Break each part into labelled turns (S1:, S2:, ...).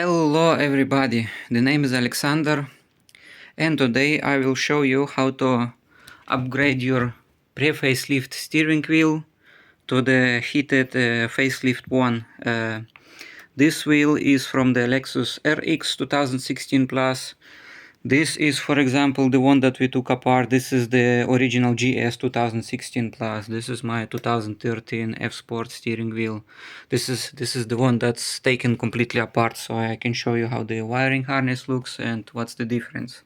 S1: Hello everybody, the name is Alexander and today I will show you how to upgrade your pre-facelift steering wheel to the heated facelift one. This wheel is from the Lexus RX 2016 Plus. This is, for example, the one that we took apart. This is the original GS 2016 Plus. This is my 2013 F Sport steering wheel. This is the one that's taken completely apart, so I can show you how the wiring harness looks and what's the difference.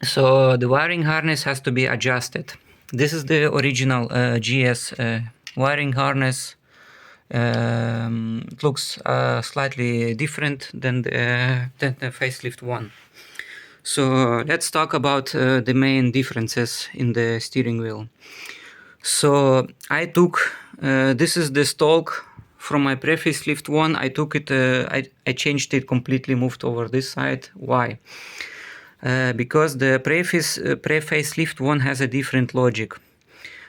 S1: So the wiring harness has to be adjusted. This is the original GS wiring harness. It looks slightly different than the facelift one. So let's talk about the main differences in the steering wheel. So I took this is the stalk from my pre-facelift one. I took it, I changed it completely, moved over this side. Why? Because the pre-facelift one has a different logic.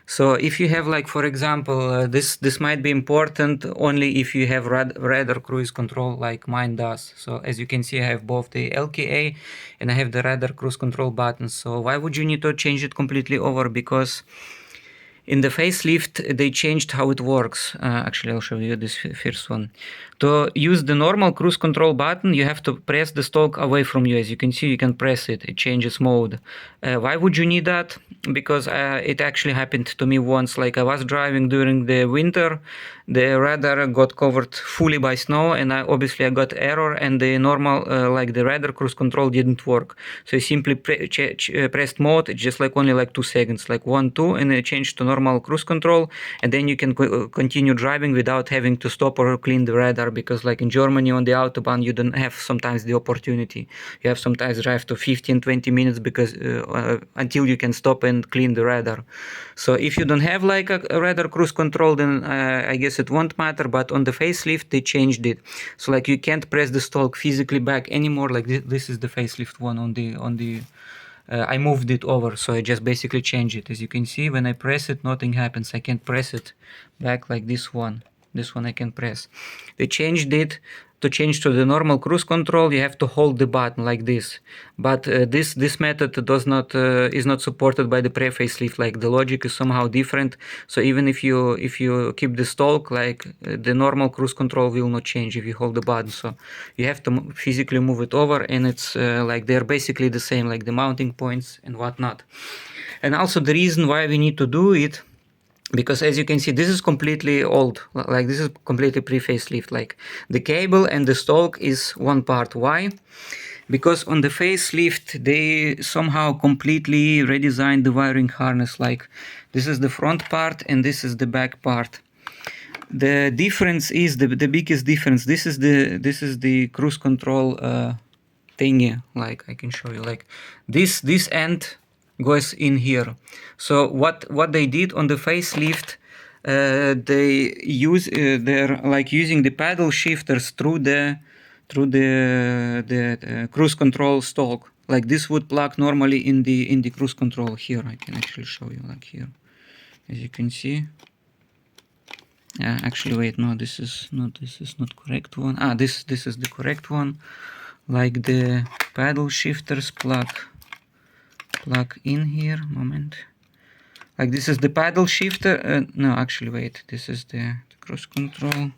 S1: So if you have, like, for example, this might be important only if you have radar cruise control like mine does. So as you can see, I have both the LKA and I have the radar cruise control buttons. So why would you need to change it completely over? Because in the facelift, they changed how it works. Actually, I'll show you this first one. To use the normal cruise control button, you have to press the stalk away from you. As you can see, you can press it. It changes mode. Why would you need that? Because it actually happened to me once. Like, I was driving during the winter. The radar got covered fully by snow, and obviously I got error, and the normal, like the radar cruise control didn't work. So I simply pressed mode. It's just like only like 2 seconds, like 1, 2, and it changed to normal cruise control, and then you can continue driving without having to stop or clean the radar, because like in Germany on the Autobahn you don't have sometimes the opportunity. You have sometimes drive to 15-20 minutes because until you can stop and clean the radar. So if you don't have like a radar cruise control, then I guess it won't matter. But on the facelift they changed it, so like you can't press the stalk physically back anymore. Like this is the facelift one on the I moved it over, so I just basically changed it. As you can see, when I press it, nothing happens. I can't press it back like this one. This one I can press. They changed it. To change to the normal cruise control, you have to hold the button like this. But this method does not is not supported by the pre-facelift. Like, the logic is somehow different. So even if you keep the stalk, like the normal cruise control will not change if you hold the button. So you have to physically move it over, and it's like they're basically the same, like the mounting points and whatnot. And also the reason why we need to do it, because as you can see, this is completely old. Like, this is completely pre-facelift. Like, the cable and the stalk is one part. Why? Because on the facelift they somehow completely redesigned the wiring harness. Like, this is the front part and this is the back part. The difference is the biggest difference. This is the cruise control thingy. Like, I can show you. Like, this end goes in here. So what they did on the facelift, they use they're like using the paddle shifters through the cruise control stalk. Like, this would plug normally in the cruise control. Here I can actually show you, like here, as you can see. Actually, wait, no, this is not correct one. This is the correct one. Like, the paddle shifters plug in here. Moment. Like, this is the paddle shifter. No, actually, wait, this is the cruise control.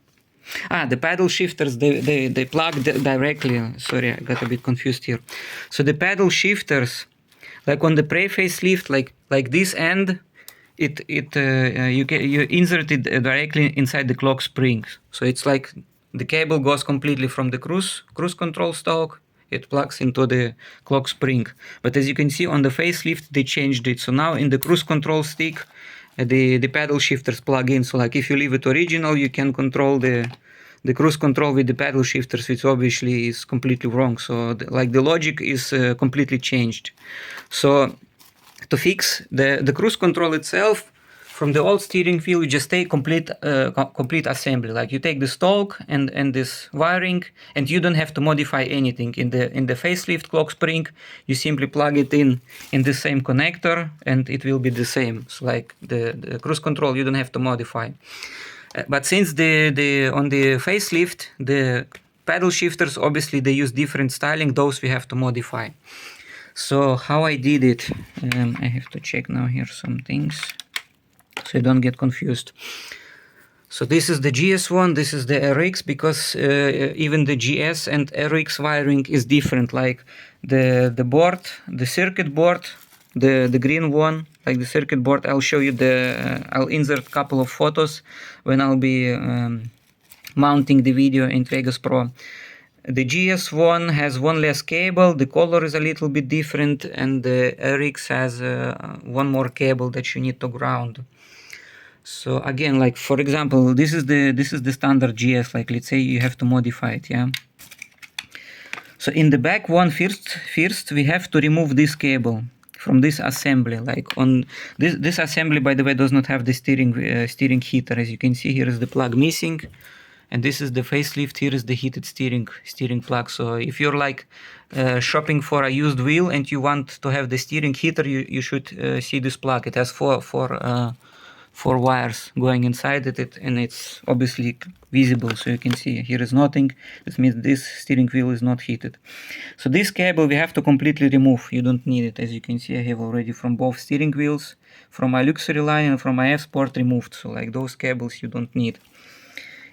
S1: The paddle shifters, they plug directly. Sorry, I got a bit confused here. So the paddle shifters, like on the pre-facelift, like this end, you insert it directly inside the clock springs. So it's like the cable goes completely from the cruise control stalk. It plugs into the clock spring. But as you can see on the facelift, they changed it. So now in the cruise control stick, the paddle shifters plug in. So like, if you leave it original, you can control the cruise control with the paddle shifters, which obviously is completely wrong. So the logic is completely changed. So to fix the cruise control itself, from the old steering wheel, you just take complete assembly. Like, you take the stalk and this wiring, and you don't have to modify anything. In the facelift clock spring, you simply plug it in the same connector, and it will be the same. So like the cruise control, you don't have to modify. But since on the facelift, the pedal shifters, obviously they use different styling, those we have to modify. So how I did it, I have to check now here some things so you don't get confused. So this is the GS one, this is the RX, because even the GS and RX wiring is different. Like the board, the circuit board, the green one, like the circuit board, I'll show you I'll insert a couple of photos when I'll be mounting the video in Vegas Pro. The GS one has one less cable, the color is a little bit different, and the RX has one more cable that you need to ground. So again, like for example, this is the standard GS. Like let's say you have to modify it, yeah. So in the back one, first we have to remove this cable from this assembly. Like on this assembly, by the way, does not have the steering heater. As you can see, here is the plug missing, and this is the facelift. Here is the heated steering plug. So if you're like shopping for a used wheel and you want to have the steering heater, you should see this plug. It has four wires going inside it, and it's obviously visible, so you can see here is nothing. This means this steering wheel is not heated. So this cable we have to completely remove. You don't need it. As you can see, I have already from both steering wheels, from my luxury line and from my F Sport removed. So like those cables you don't need.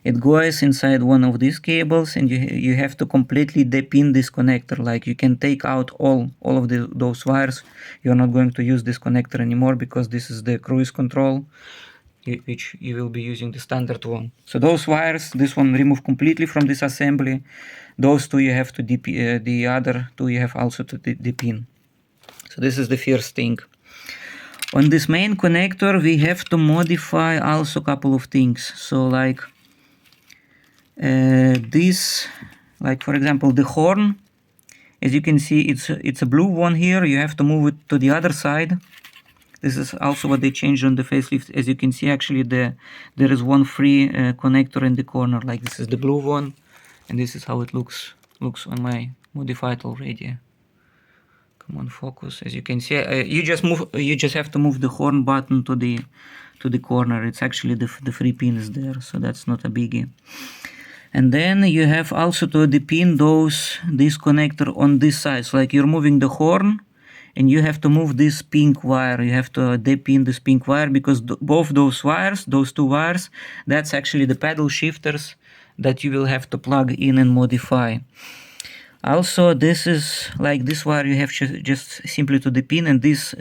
S1: It goes inside one of these cables, and you have to completely depin this connector. Like you can take out all of those wires. You're not going to use this connector anymore because this is the cruise control, which you will be using the standard one. So those wires, this one remove completely from this assembly. Those two you have to the other two you have also to depin. So this is the first thing. On this main connector we have to modify also a couple of things. So like this, like for example the horn, as you can see it's a blue one here. You have to move it to the other side. This is also what they changed on the facelift. As you can see, actually there is one free connector in the corner. Like this is the blue one, and this is how it looks on my modified already. Come on, focus. As you can see, you just have to move the horn button to the corner. It's actually the free pin is there, so that's not a biggie. And then you have also to depin this connector on this side. So like you're moving the horn, and you have to move this pink wire. You have to depin this pink wire because both those wires, those two wires, that's actually the pedal shifters that you will have to plug in and modify. Also, this is like this wire you have just simply to depin, and this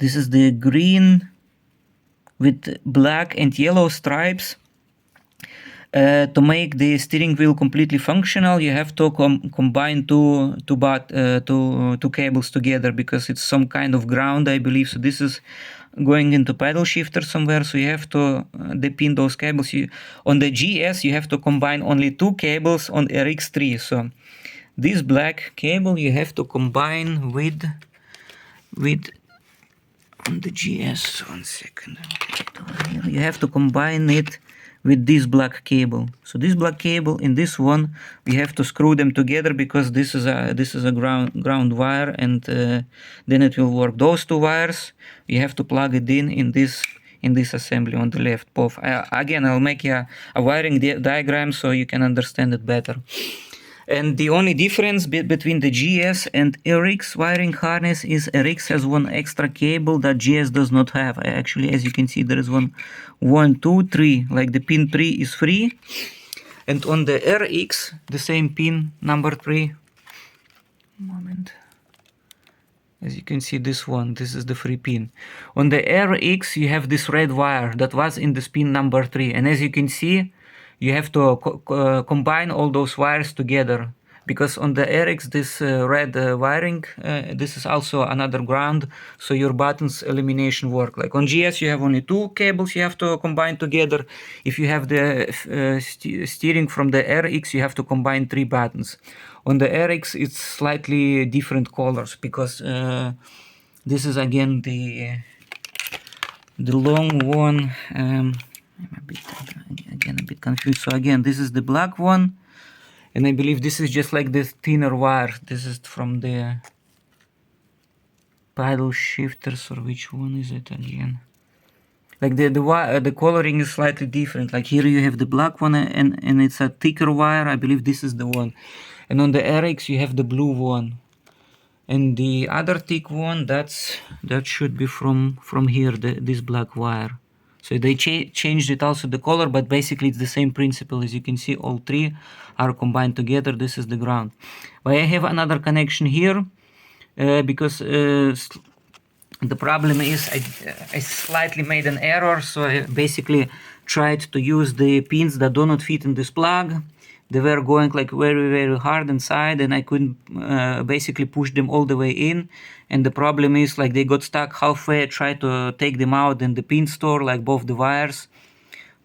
S1: is the green with black and yellow stripes. To make the steering wheel completely functional, you have to combine two cables together because it's some kind of ground, I believe. So this is going into pedal shifter somewhere, so you have to depin those cables. On the GS you have to combine only two cables. On RX3, so this black cable you have to combine with on the GS. 1 second, you have to combine it with this black cable. So this black cable and this one, we have to screw them together because this is a ground wire, and then it will work. Those two wires, you have to plug it in this assembly on the left. Both. Again, I'll make a wiring diagram so you can understand it better. And the only difference between the GS and RX wiring harness is RX has one extra cable that GS does not have. Actually, as you can see, there is one, two, three. Like the pin 3 is free. And on the RX, the same pin, number 3. Moment. As you can see, this is the free pin. On the RX, you have this red wire that was in this pin number 3. And as you can see, you have to combine all those wires together, because on the RX this red wiring, this is also another ground, so your buttons elimination work. Like on GS you have only two cables you have to combine together. If you have the steering from the RX, you have to combine 3 buttons. On the RX it's slightly different colors because this is again the long one. I'm a bit confused. So again, this is the black one, and I believe this is just like this thinner wire. This is from the paddle shifters, or which one is it again? Like the coloring is slightly different. Like here you have the black one, and it's a thicker wire. I believe this is the one. And on the RX you have the blue one. And the other thick one, that should be from here, this black wire. So they changed it also the color, but basically it's the same principle. As you can see, all three are combined together. This is the ground. But I have another connection here because the problem is I slightly made an error. So I basically tried to use the pins that do not fit in this plug. They were going like very, very hard inside, and I couldn't basically push them all the way in. And the problem is like they got stuck halfway. I tried to take them out, and the pin store, like both the wires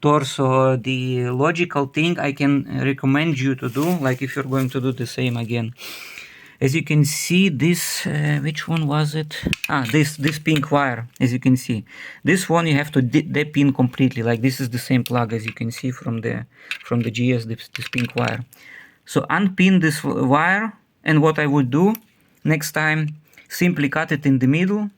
S1: tore. So the logical thing I can recommend you to do, like if you're going to do the same again, as you can see, this which one was it? This pink wire. As you can see, this one you have to depin completely. Like this is the same plug as you can see from the GS, this pink wire. So unpin this wire, and what I would do next time, simply cut it in the middle.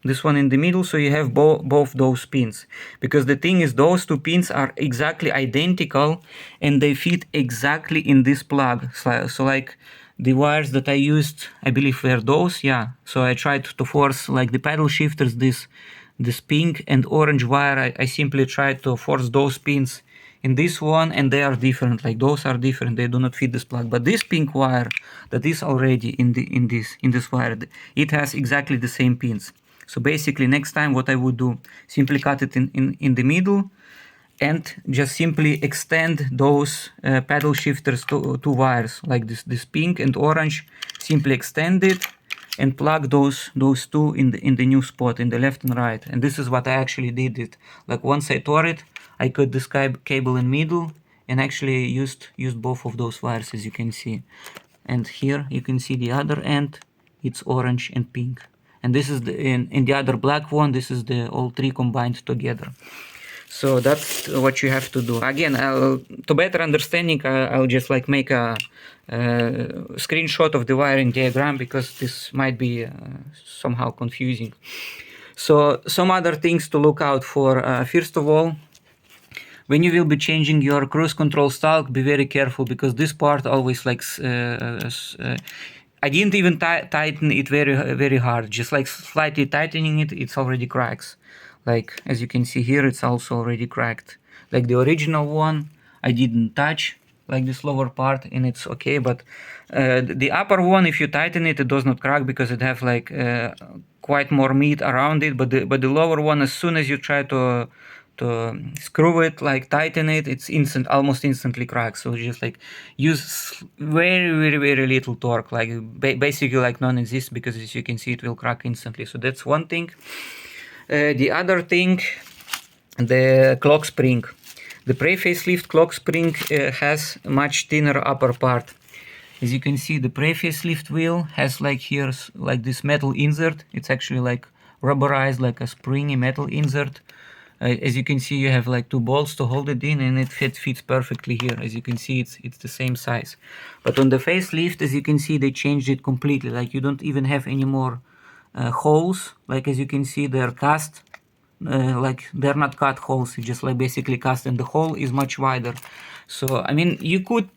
S1: This one in the middle, so you have both those pins. Because the thing is, those two pins are exactly identical, and they fit exactly in this plug. So like the wires that I used, I believe were those, yeah. So I tried to force like the paddle shifters, this pink and orange wire. I simply tried to force those pins in this one, and they are different. Like those are different, they do not fit this plug. But this pink wire that is already in this wire, it has exactly the same pins. So basically next time what I would do, simply cut it in the middle, and just simply extend those paddle shifters to two wires, like this pink and orange. Simply extend it and plug those two in the new spot, in the left and right. And this is what I actually did it. Like once I tore it, I cut this cable in middle and actually used both of those wires, as you can see. And here you can see the other end, it's orange and pink. And this is in the other black one, this is the all three combined together. So that's what you have to do. Again, to better understanding, I'll just like make a screenshot of the wiring diagram, because this might be somehow confusing. So some other things to look out for. First of all, when you will be changing your cruise control stalk, be very careful, because this part always like I didn't even tighten it very hard. Just like slightly tightening it, it's already cracks. Like as you can see here, it's also already cracked. Like the original one, I didn't touch like this lower part, and it's okay. But the upper one, if you tighten it, it does not crack, because it have like quite more meat around it. But the lower one, as soon as you try to screw it, like tighten it, it's almost instantly cracks. So just like use very little torque, like basically like non-exist, because as you can see, it will crack instantly. So that's one thing. The other thing, the clock spring. The pre-facelift clock spring has much thinner upper part. As you can see, the pre-facelift wheel has like here like this metal insert. It's actually like rubberized, like a springy metal insert. As you can see, you have like two bolts to hold it in, and it fits perfectly here. As you can see, it's the same size. But on the facelift, as you can see, they changed it completely. Like you don't even have any more holes. Like as you can see, they're cast. Like they're not cut holes, it's just like basically cast, and the hole is much wider. So I mean, you could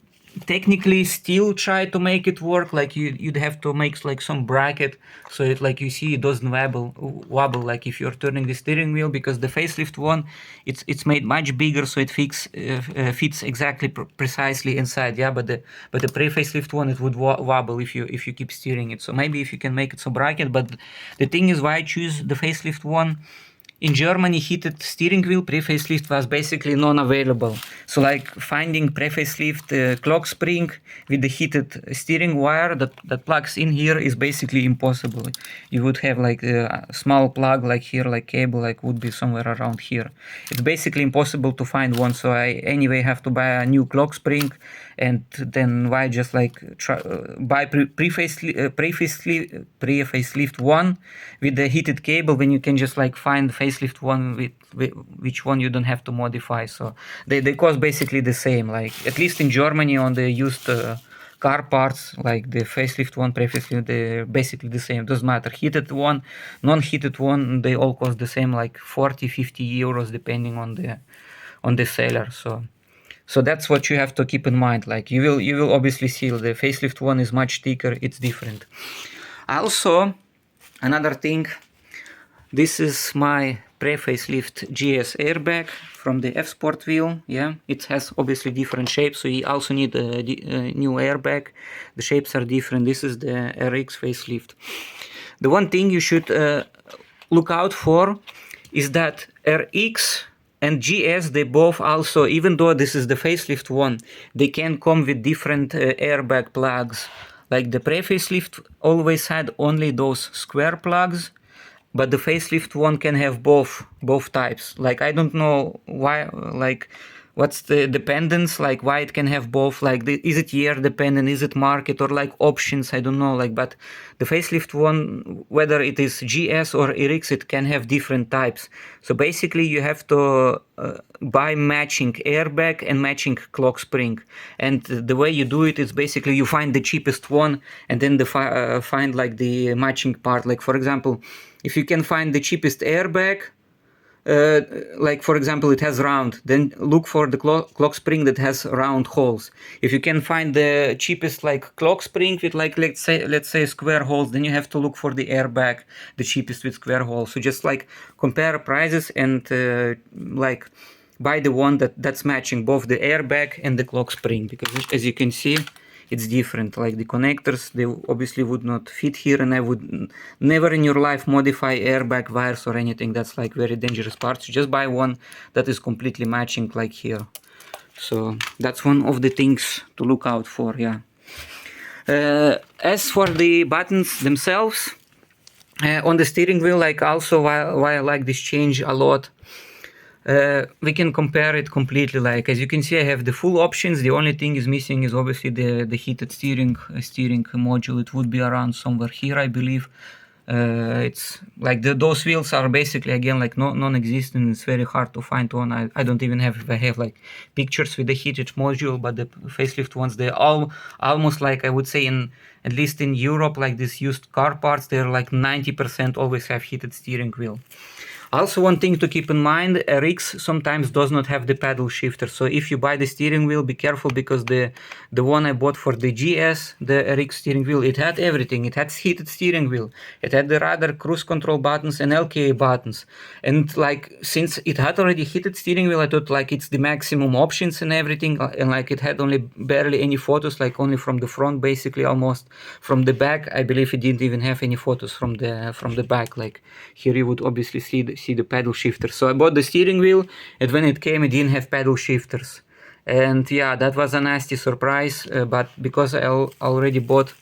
S1: technically still try to make it work. Like you'd have to make like some bracket, so it, like you see, it doesn't wobble like if you're turning the steering wheel, because the facelift one, it's made much bigger, so it fits exactly precisely inside. Yeah, but the pre-facelift one, it would wobble if you keep steering it. So maybe if you can make it some bracket. But the thing is, why I choose the facelift one. In Germany, heated steering wheel pre-facelift was basically non-available. So like finding pre-facelift clock spring with the heated steering wire that plugs in here is basically impossible. You would have like a small plug like here, like cable, like would be somewhere around here. It's basically impossible to find one. So I anyway have to buy a new clock spring, and then why just like buy pre-facelift one with the heated cable, when you can just like find facelift one with which one you don't have to modify. So they cost basically the same. Like at least in Germany on the used car parts like the facelift one, pre-facelift, they're basically the same. Doesn't matter. Heated one, non-heated one, they all cost the same, like 40-50 euros depending on the seller. So that's what you have to keep in mind. Like you will obviously see the facelift one is much thicker. It's different. Also, another thing. This is my pre-facelift GS airbag from the F Sport wheel. Yeah, it has obviously different shapes, so you also need a new airbag. The shapes are different. This is the RX facelift. The one thing you should look out for is that RX and GS, they both also, even though this is the facelift one, they can come with different airbag plugs. Like the pre-facelift always had only those square plugs, but the facelift one can have both types. Like I don't know why, like what's the dependence, like why it can have both, like is it year dependent, is it market, or like options, I don't know, like, but the facelift one, whether it is GS or RX, it can have different types. So basically you have to buy matching airbag and matching clock spring, and the way you do it is basically you find the cheapest one and then find like the matching part. Like for example, if you can find the cheapest airbag, like for example it has round, then look for the clock spring that has round holes. If you can find the cheapest like clock spring with like let's say square holes, then you have to look for the airbag, the cheapest with square holes. So just like compare prices and like buy the one that's matching both the airbag and the clock spring, because as you can see it's different. Like the connectors, they obviously would not fit here, and I would never in your life modify airbag wires or anything. That's like very dangerous parts. Just buy one that is completely matching like here. So that's one of the things to look out for. Yeah. As for the buttons themselves, on the steering wheel, like also why I like this change a lot, we can compare it completely. Like as you can see, I have the full options. The only thing is missing is obviously the heated steering module. It would be around somewhere here, I believe. It's like those wheels are basically again like non-existent. It's very hard to find one. I don't even have, if I have like pictures with the heated module, but the facelift ones, they're almost like, I would say, in at least in Europe, like these used car parts, they're like 90% always have heated steering wheel. Also, one thing to keep in mind, RX sometimes does not have the paddle shifter. So if you buy the steering wheel, be careful, because the one I bought for the GS, the RX steering wheel, it had everything. It had heated steering wheel. It had the radar, cruise control buttons, and LKA buttons. And like, since it had already heated steering wheel, I thought like it's the maximum options and everything. And like it had only barely any photos, like only from the front, basically almost. From the back, I believe it didn't even have any photos from the back. Like here you would obviously see the paddle shifters. So I bought the steering wheel, and when it came, it didn't have paddle shifters. And yeah, that was a nasty surprise. But because I already bought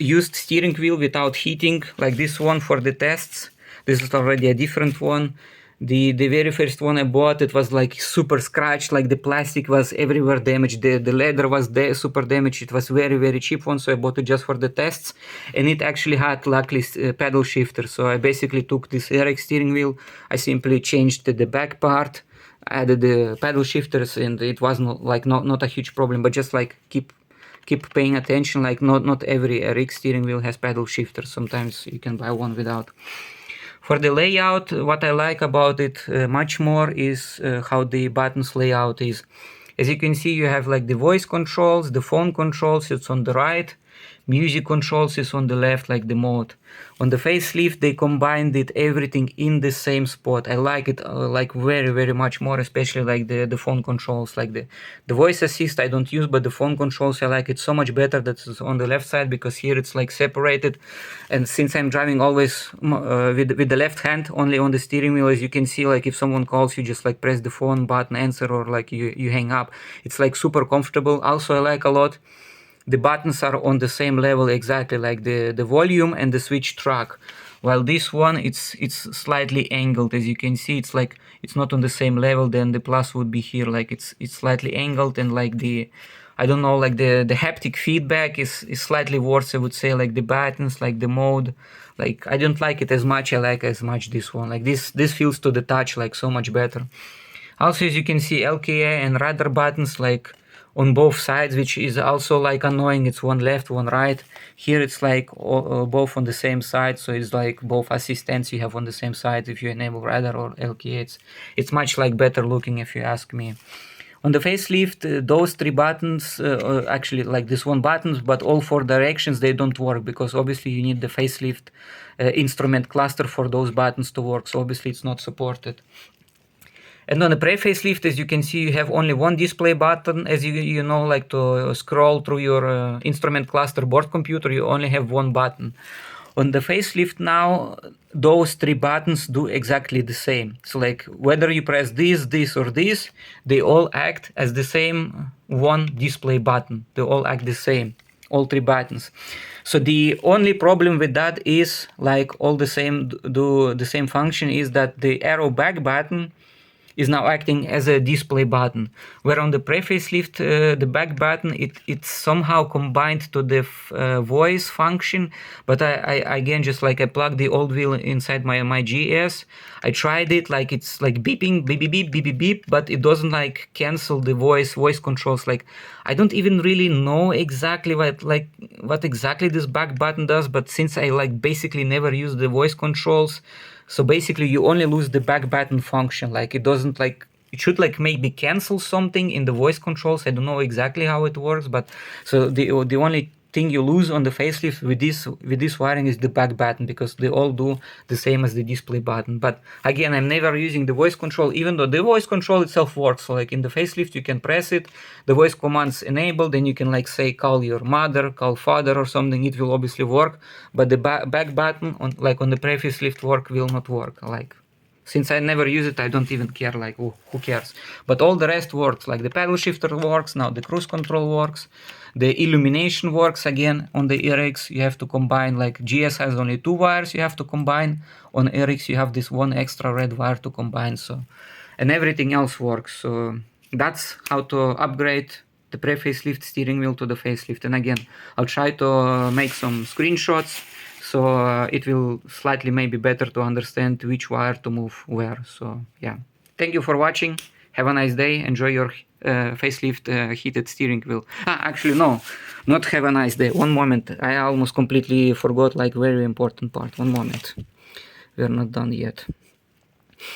S1: used steering wheel without heating, like this one for the tests, this is already a different one. The very first one I bought, it was like super scratched, like the plastic was everywhere damaged, the leather was super damaged. It was very cheap one, so I bought it just for the tests, and it actually had luckily paddle shifter. So I basically took this RX steering wheel, I simply changed the back part, added the paddle shifters, and it was not a huge problem. But just like keep paying attention, like not every RX steering wheel has paddle shifters. Sometimes you can buy one without. For the layout, what I like about it much more is how the buttons layout is. As you can see, you have like the voice controls, the phone controls, it's on the right. Music controls is on the left, like the mode. On the facelift, they combined it everything in the same spot. I like it like very much more, especially like the phone controls. Like the voice assist I don't use, but the phone controls I like it so much better that it's on the left side, because here it's like separated. And since I'm driving always with the left hand only on the steering wheel, as you can see, like if someone calls you, just like press the phone button, answer, or like you hang up. It's like super comfortable. Also, I like a lot the buttons are on the same level exactly, like the volume and the switch track. While this one, it's slightly angled. As you can see, it's like it's not on the same level. Then the plus would be here, like it's slightly angled, and like I don't know, like the haptic feedback is slightly worse, I would say. Like the buttons, like the mode, like I don't like it as much. I like as much this one. Like this feels to the touch like so much better. Also, as you can see, LKA and radar buttons, like on both sides, which is also like annoying. It's one left, one right. Here it's like both on the same side, so it's like both assistants you have on the same side if you enable radar or LKA. It's much like better looking if you ask me. On the facelift, those three buttons, actually like this one buttons, but all four directions, they don't work because obviously you need the facelift instrument cluster for those buttons to work. So obviously it's not supported. And on the pre-facelift, as you can see, you have only one display button. As you know, like to scroll through your instrument cluster board computer, you only have one button. On the facelift now, those three buttons do exactly the same. So like whether you press this, this, or this, they all act as the same one display button. They all act the same, all three buttons. So the only problem with that is like all the same do the same function is that the arrow back button is now acting as a display button, where on the pre-facelift, the back button, it's somehow combined to the voice function, but I again, just like I plugged the old wheel inside my GS, I tried it, like it's like beeping, beep, beep, beep, beep, beep, beep, but it doesn't like cancel the voice controls. Like, I don't even really know exactly what exactly this back button does, but since I like basically never use the voice controls, so basically you only lose the back button function. Like it doesn't like, it should like maybe cancel something in the voice controls. I don't know exactly how it works, but so the only thing you lose on the facelift with this wiring is the back button, because they all do the same as the display button. But again, I'm never using the voice control, even though the voice control itself works. So like in the facelift, you can press it, the voice commands enabled, then you can like say call your mother, call father or something. It will obviously work, but the back button on like on the pre-facelift work will not work. Like, since I never use it, I don't even care, like, who cares. But all the rest works, like the paddle shifter works, now the cruise control works, the illumination works again on the RX. You have to combine, like GS has only 2 wires you have to combine. On RX you have this one extra red wire to combine, so, and everything else works. So that's how to upgrade the pre-facelift steering wheel to the facelift. And again, I'll try to make some screenshots, so it will slightly maybe better to understand which wire to move where. So yeah, thank you for watching. Have a nice day. Enjoy your facelift heated steering wheel. Actually no, not have a nice day. One moment, I almost completely forgot like very important part. One moment, we're not done yet.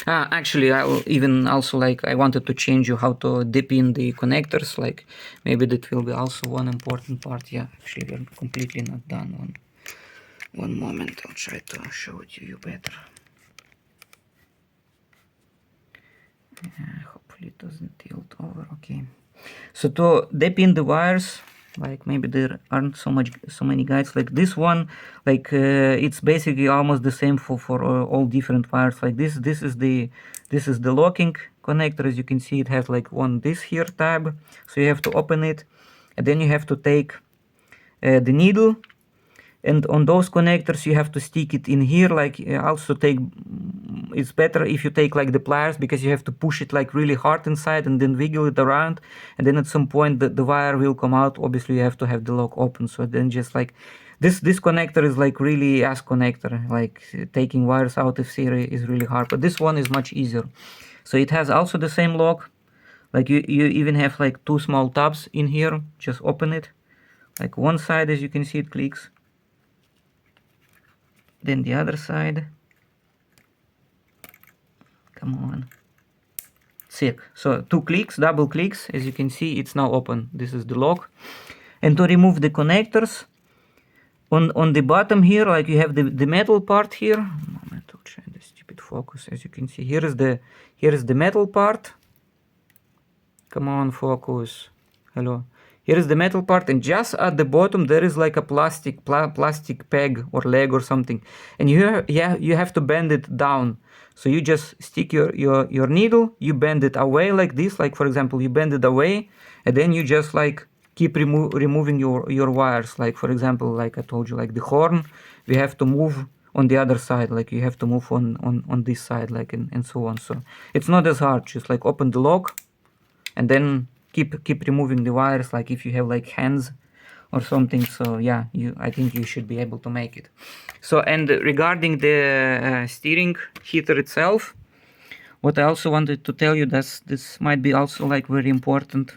S1: Actually, I will even also like I wanted to change you how to dip in the connectors. Like maybe that will be also one important part. Yeah, actually we're completely not done. One moment, I'll try to show it to you better. Hopefully it doesn't tilt over. Okay. So to dip in the wires, like maybe there aren't so many guides. Like this one, like it's basically almost the same for all different wires. Like this is the locking connector. As you can see, it has like this here tab. So you have to open it, and then you have to take the needle. And on those connectors you have to stick it in here, like also take, it's better if you take like the pliers, because you have to push it like really hard inside and then wiggle it around, and then at some point the wire will come out. Obviously you have to have the lock open, so then just like this connector is like really ass connector, like taking wires out of series is really hard, but this one is much easier. So it has also the same lock, like you even have like 2 small tabs in here. Just open it, like one side, as you can see, it clicks, then the other side. Come on. Sick. So 2 clicks, double clicks, as you can see, it's now open. This is the lock. And to remove the connectors, on the bottom here, like you have the metal part here. One moment, I'll try the stupid focus. As you can see, here is the metal part. Come on, focus. Hello. Here is the metal part, and just at the bottom there is like a plastic peg or leg or something, and you have to bend it down. So you just stick your needle, you bend it away like this, like for example, you bend it away, and then you just like keep removing your wires. Like for example, like I told you, like the horn, we have to move on the other side, like you have to move on this side, like and so on. So it's not as hard. Just like open the lock, and then keep removing the wires, like if you have like hands or something. So yeah, I think you should be able to make it. So, and regarding the steering heater itself, what I also wanted to tell you, that this might be also like very important.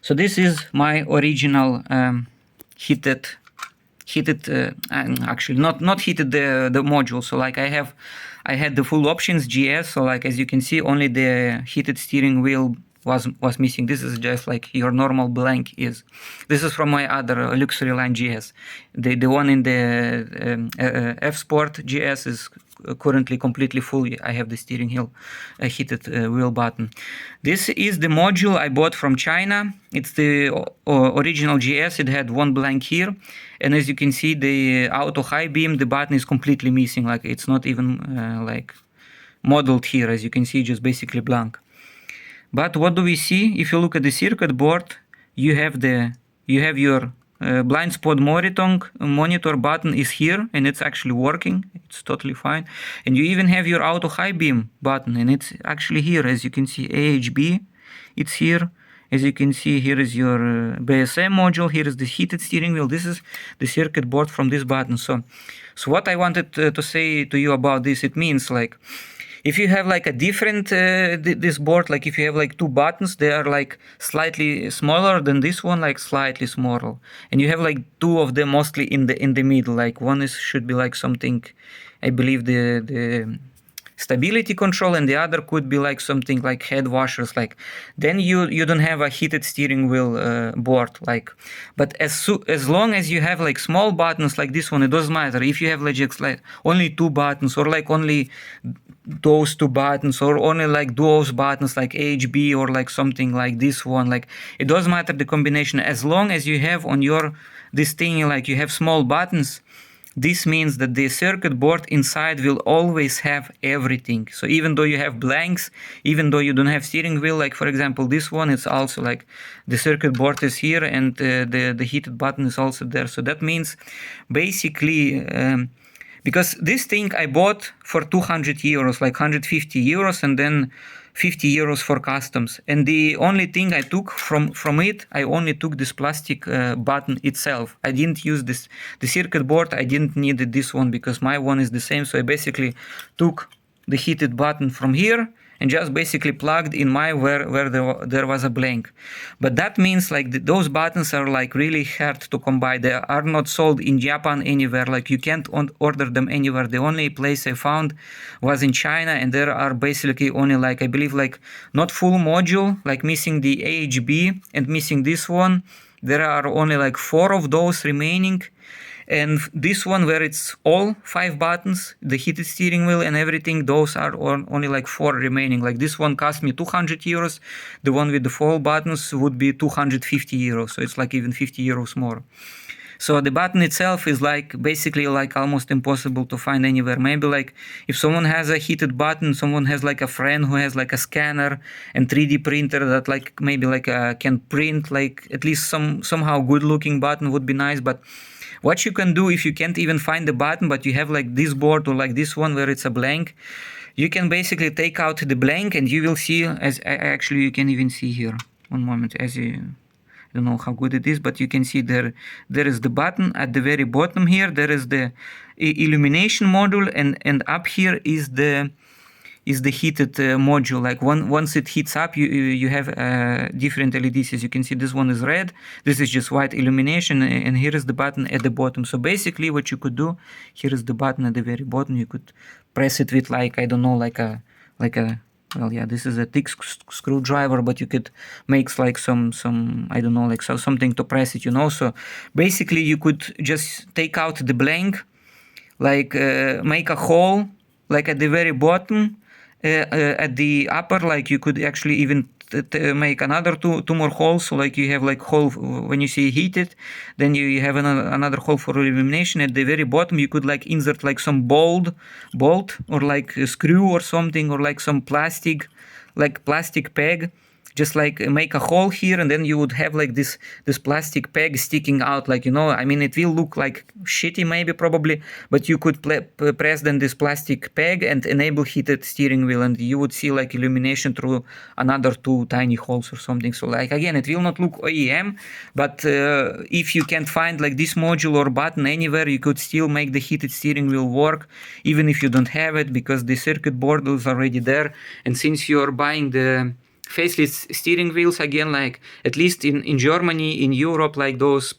S1: So this is my original heated actually not heated the module. So like I had the full options GS, so like as you can see only the heated steering wheel was missing. This is just like your normal blank is. This is from my other luxury line GS. The one in the F Sport GS is currently completely full. I have the steering wheel heated wheel button. This is the module I bought from China. It's the original GS. It had one blank here, and as you can see, the auto high beam, the button is completely missing. Like it's not even like modeled here. As you can see, just basically blank. But what do we see? If you look at the circuit board, you have your blind spot monitor button is here, and it's actually working. It's totally fine. And you even have your auto high beam button, and it's actually here. As you can see, AHB, it's here. As you can see, here is your BSM module. Here is the heated steering wheel. This is the circuit board from this button. So what I wanted to say to you about this, it means like, if you have like a different this board, like if you have like two buttons, they are like slightly smaller than this one, like slightly smaller, and you have like two of them mostly in the middle. Like one should be like something, I believe the stability control, and the other could be like something like head washers. Like then you don't have a heated steering wheel board. Like, but as long as you have like small buttons like this one, it doesn't matter if you have like only two buttons, or like only those two buttons, or only like those buttons like HB, or like something like this one. Like it doesn't matter the combination, as long as you have on your this thing like you have small buttons. This means that the circuit board inside will always have everything. So even though you have blanks, even though you don't have steering wheel, like for example this one, it's also like the circuit board is here, and the heated button is also there. So that means basically because this thing I bought for 200 euros, like 150 euros, and then 50 euros for customs. And the only thing I took from it, I only took this plastic button itself. I didn't use the circuit board. I didn't need this one because my one is the same. So I basically took the heated button from here and just basically plugged in where there was a blank. But that means like those buttons are like really hard to combine. They are not sold in Japan anywhere. Like you can't order them anywhere. The only place I found was in China, and there are basically only like, I believe like not full module, like missing the AHB and missing this one. There are only like 4 of those remaining. And this one where it's all 5 buttons, the heated steering wheel and everything, those are only like 4 remaining. Like this one cost me 200 euros. The one with the 4 buttons would be 250 euros. So it's like even 50 euros more. So the button itself is like basically like almost impossible to find anywhere. Maybe like if someone has a heated button, someone has like a friend who has like a scanner and 3D printer that like maybe like can print like at least somehow good looking button would be nice. But what you can do if you can't even find the button, but you have like this board or like this one where it's a blank, you can basically take out the blank, and you will see, as actually you can even see here. One moment, I don't know how good it is, but you can see there is the button at the very bottom here. There is the illumination module, and up here is the heated module. Like once it heats up, you have different LEDs. As you can see, this one is red, this is just white illumination, and here is the button at the bottom. So basically what you could do, here is the button at the very bottom. You could press it with like, I don't know, like a well, yeah, this is a thick screwdriver, but you could make like some I don't know, like something to press it, you know. So basically you could just take out the blank, like make a hole like at the very bottom. At the upper, like you could actually even make another two more holes. So like you have like hole when you see heated, then you have another hole for illumination. At the very bottom you could like insert like some bolt or like a screw or something, or like some plastic peg. Just like make a hole here, and then you would have like this plastic peg sticking out, like, you know, I mean, it will look like shitty maybe probably, but you could press then this plastic peg and enable heated steering wheel, and you would see like illumination through another 2 tiny holes or something. So like again, it will not look OEM, but if you can't find like this module or button anywhere, you could still make the heated steering wheel work even if you don't have it, because the circuit board is already there. And since you're buying the facelift steering wheels, again, like at least in Germany, in Europe, like those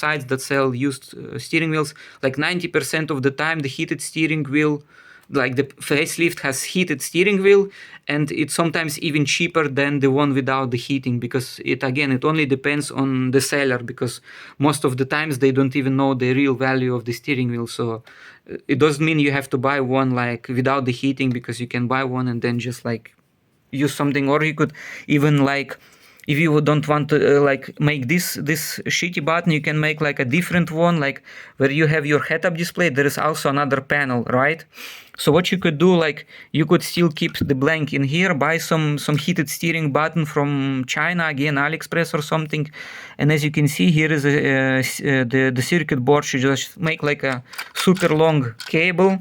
S1: sites that sell used steering wheels, like 90% of the time the heated steering wheel, like the facelift has heated steering wheel, and it's sometimes even cheaper than the one without the heating, because it only depends on the seller, because most of the times they don't even know the real value of the steering wheel. So it doesn't mean you have to buy one like without the heating, because you can buy one and then just like use something. Or you could even like, if you don't want to like make this shitty button, you can make like a different one, like where you have your head-up display, there is also another panel, right? So what you could do, like you could still keep the blank in here, buy some heated steering button from China, again AliExpress or something, and as you can see here is the circuit board. You just make like a super long cable,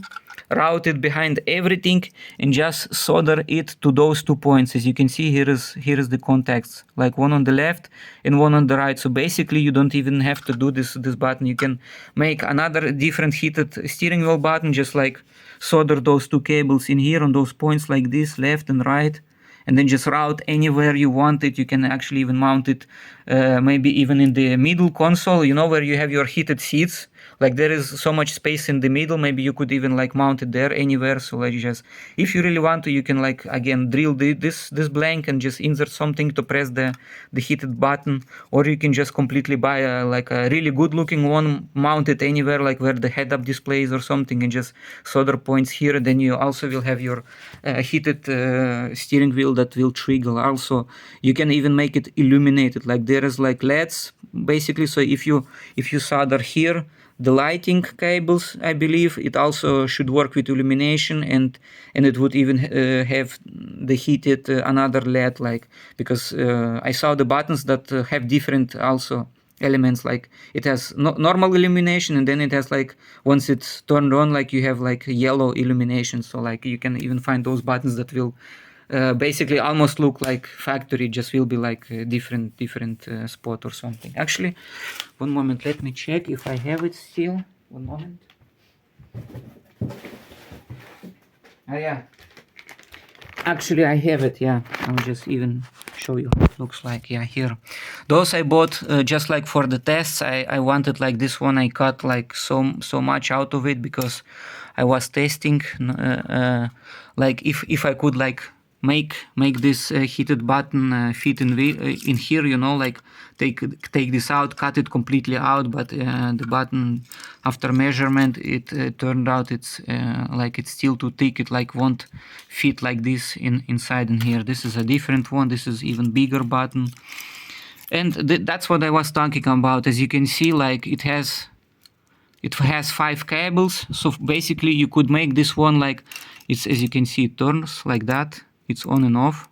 S1: route it behind everything, and just solder it to those 2 points. As you can see, here is the contacts, like one on the left and one on the right. So basically you don't even have to do this button. You can make another different heated steering wheel button, just like solder those 2 cables in here on those points like this, left and right, and then just route anywhere you want it. You can actually even mount it maybe even in the middle console, where you have your heated seats. Like there is so much space in the middle, maybe you could even like mount it there anywhere. So like just, if you really want to, you can like again drill this blank and just insert something to press the heated button, or you can just completely buy like a really good looking one, mount it anywhere, like where the head-up display is or something, and just solder points here. And then you also will have your heated steering wheel that will trigger. Also, you can even make it illuminated, like there is like LEDs basically. So if you solder here the lighting cables, I believe it also should work with illumination, and it would even have the heated another LED, like, because I saw the buttons that have different also elements, like it has normal illumination, and then it has like, once it's turned on, like you have like yellow illumination. So like you can even find those buttons that will basically almost look like factory, just will be like a different spot or something. Actually, one moment, let me check if I have it still. One moment. Oh yeah, actually I have it. Yeah, I'll just even show you how it looks like. Yeah, here, those I bought just like for the tests. I wanted like this one. I cut like so much out of it because I was testing like if I could like make this heated button fit in here, like take this out, cut it completely out. But the button, after measurement, it turned out it's like it's still too thick. It like won't fit like this inside in here. This is a different one. This is even bigger button, and that's what I was talking about. As you can see, like it has 5 cables. So basically you could make this one like, it's, as you can see, it turns like that. It's on and off.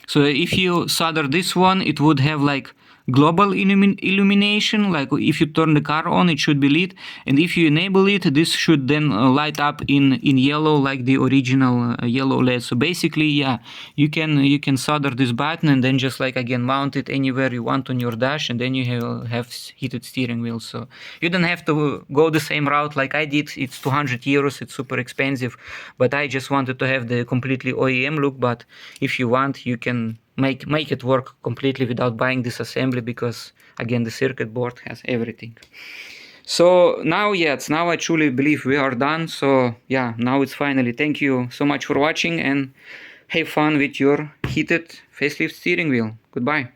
S1: So if you solder this one, it would have like global illumination, like if you turn the car on, it should be lit, and if you enable it, this should then light up in yellow, like the original yellow LED. So basically, yeah, you can solder this button and then just like again mount it anywhere you want on your dash, and then you have heated steering wheel. So you don't have to go the same route like I did. It's 200 euros, it's super expensive, but I just wanted to have the completely OEM look. But if you want, you can make it work completely without buying this assembly, because again the circuit board has everything. So now, yes, now I truly believe we are done. So yeah, now it's finally. Thank you so much for watching, and have fun with your heated facelift steering wheel. Goodbye.